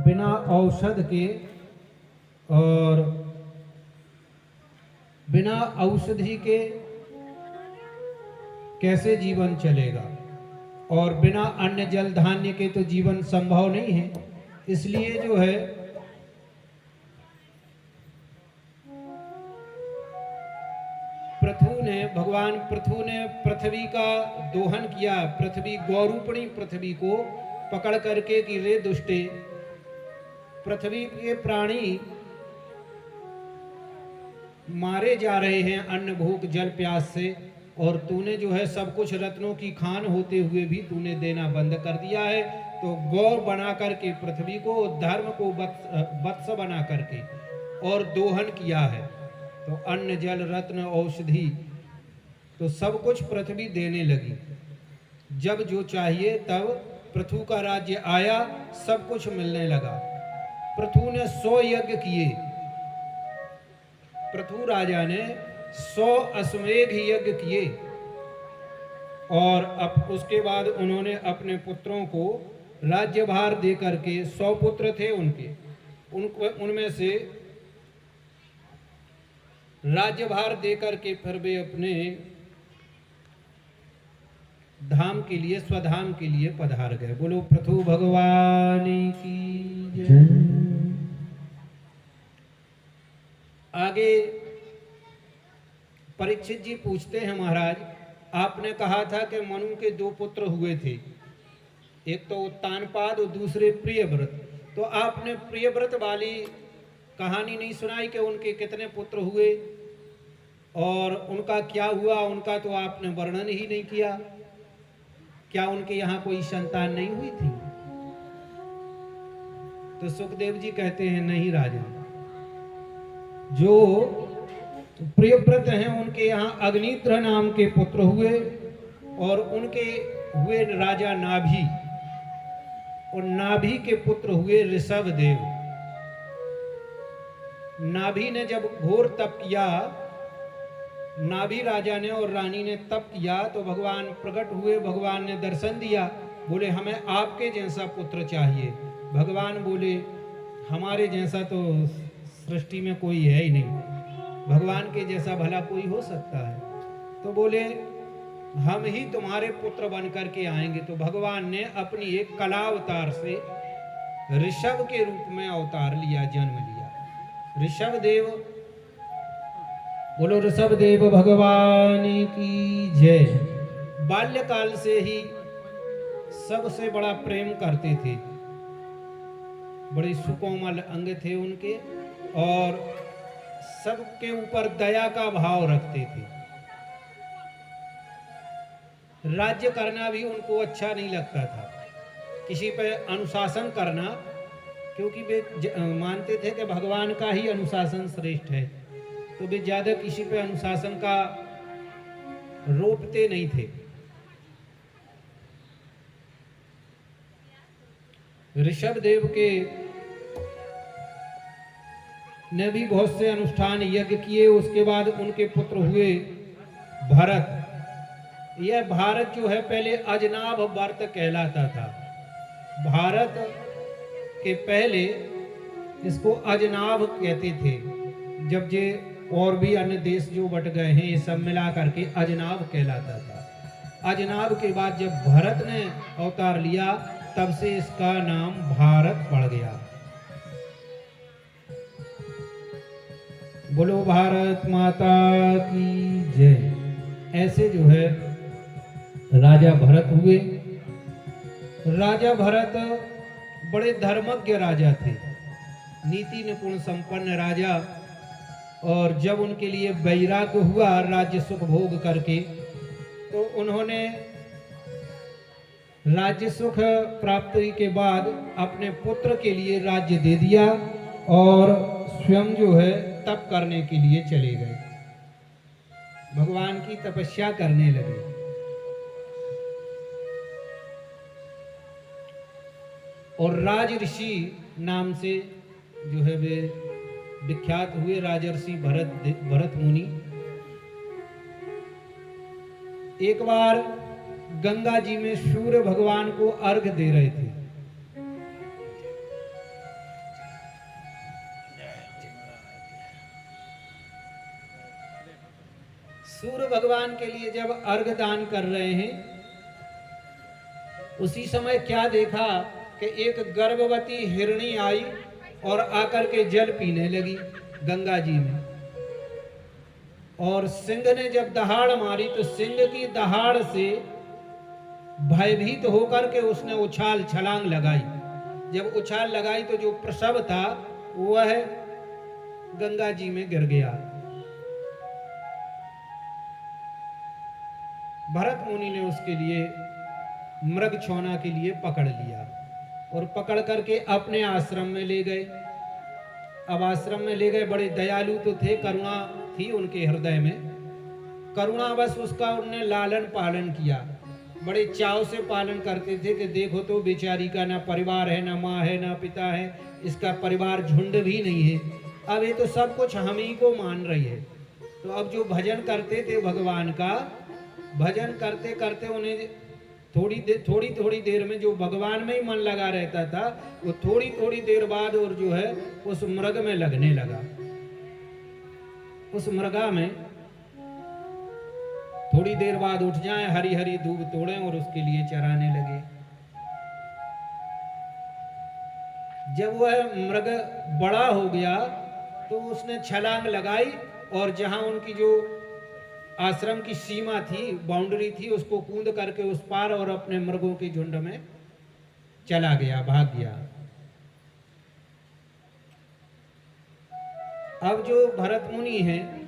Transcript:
बिना औषध के और बिना औषधि के कैसे जीवन चलेगा, और बिना अन्न जल धान्य के तो जीवन संभव नहीं है। इसलिए जो है भगवान पृथु ने पृथ्वी का दोहन किया। पृथ्वी गौरूपणी पृथ्वी को पकड़ करके कि रे दुष्टे, पृथ्वी के प्राणी मारे जा रहे हैं अन्न भूख जल प्यास से, और तूने जो है सब कुछ रत्नों की खान होते हुए भी तूने देना बंद कर दिया है। तो गौर बना करके पृथ्वी को, धर्म को वत्स बना करके और दोहन किया है। तो अन्न जल रत्न औषधि तो सब कुछ पृथ्वी देने लगी। जब जो चाहिए तब पृथु का राज्य आया, सब कुछ मिलने लगा। पृथु ने 100 यज्ञ किए। पृथु राजा ने 100 अश्वमेध यज्ञ किए, और अब उसके बाद उन्होंने अपने पुत्रों को राज्यभार दे करके, 100 पुत्र थे उनके, उनमें से राज्यभार दे करके फिर वे अपने धाम के लिए, स्वधाम के लिए पधार गए। बोलो पृथु भगवान की जय। आगे परीक्षित जी पूछते हैं, महाराज आपने कहा था कि मनु के 2 पुत्र हुए थे, एक तो उत्तानपाद और दूसरे प्रियव्रत। तो आपने प्रियव्रत वाली कहानी नहीं सुनाई कि उनके कितने पुत्र हुए और उनका क्या हुआ, उनका तो आपने वर्णन ही नहीं किया। क्या उनके यहाँ कोई संतान नहीं हुई थी? तो सुखदेव जी कहते हैं नहीं राजन, जो प्रियव्रत हैं उनके यहाँ अग्निद्र नाम के पुत्र हुए, और उनके हुए राजा नाभि, और नाभि के पुत्र हुए ऋषभदेव। नाभि ने जब घोर तप किया, नाभि राजा ने और रानी ने तप किया, तो भगवान प्रकट हुए, भगवान ने दर्शन दिया, बोले हमें आपके जैसा पुत्र चाहिए। भगवान बोले हमारे जैसा तो सृष्टि में कोई है ही नहीं, भगवान के जैसा भला कोई हो सकता है? तो बोले हम ही तुम्हारे पुत्र बन करके आएंगे। तो भगवान ने अपनी एक कलावतार से ऋषभ के रूप में अवतार लिया, जन्म लिया। ऋषभ देव, बोलो ऋषभ देव भगवान की जय। बाल्यकाल से ही सबसे बड़ा प्रेम करते थे, बड़े सुकोमल अंग थे उनके, और सबके ऊपर दया का भाव रखते थे। राज्य करना भी उनको अच्छा नहीं लगता था, किसी पे अनुशासन करना, क्योंकि वे मानते थे कि भगवान का ही अनुशासन श्रेष्ठ है, तो वे ज्यादा किसी पे अनुशासन का रोकते नहीं थे। ऋषभ देव के ने भी बहुत से अनुष्ठान यज्ञ किए। उसके बाद उनके पुत्र हुए भरत। यह भारत जो है पहले अजनाभ वर्त कहलाता था। भारत के पहले इसको अजनाभ कहते थे। जब ये और भी अन्य देश जो बट गए हैं, ये सब मिला करके अजनाभ कहलाता था। अजनाभ के बाद जब भरत ने अवतार लिया, तब से इसका नाम भारत पड़ गया। बोलो भारत माता की जय। ऐसे जो है राजा भरत हुए। राजा भरत बड़े धर्मज्ञ राजा थे, नीति निपुण संपन्न राजा। और जब उनके लिए वैराग्य हुआ राज्य सुख भोग करके, तो उन्होंने राज्य सुख प्राप्ति के बाद अपने पुत्र के लिए राज्य दे दिया, और स्वयं जो है तप करने के लिए चले गए, भगवान की तपस्या करने लगे। और राज ऋषि नाम से जो है वे विख्यात हुए, राजर्षि भरत मुनि। एक बार गंगा जी में सूर्य भगवान को अर्घ दे रहे थे। सूर्य भगवान के लिए जब अर्घ दान कर रहे हैं, उसी समय क्या देखा कि एक गर्भवती हिरणी आई और आकर के जल पीने लगी गंगा जी में। और सिंह ने जब दहाड़ मारी तो सिंह की दहाड़ से भयभीत होकर के उसने उछाल छलांग लगाई। जब उछाल लगाई तो जो प्रसव था वह गंगा जी में गिर गया। भरत मुनि ने उसके लिए मृग छौना के लिए पकड़ लिया और पकड़ करके अपने आश्रम में ले गए। अब आश्रम में ले गए, बड़े दयालु तो थे, करुणा थी उनके हृदय में, करुणा बस उसका उन्होंने लालन पालन किया, बड़े चाव से पालन करते थे कि देखो तो बेचारी का ना परिवार है, ना माँ है, ना पिता है, इसका परिवार झुंड भी नहीं है, अब ये तो सब कुछ हम ही को मान रही है। तो अब जो भजन करते थे भगवान का, भजन करते करते उन्हें थोड़ी देर में जो भगवान में ही मन लगा रहता था, वो थोड़ी देर बाद और जो है उस मृग में लगने लगा। उस मृगा में थोड़ी देर बाद उठ जाए, हरी हरी दूब तोड़े और उसके लिए चराने लगे। जब वह मृग बड़ा हो गया तो उसने छलांग लगाई और जहां उनकी जो आश्रम की सीमा थी, बाउंड्री थी, उसको कूद करके उस पार और अपने मृगों की झुंड में चला गया, भाग गया। अब जो भरत मुनि हैं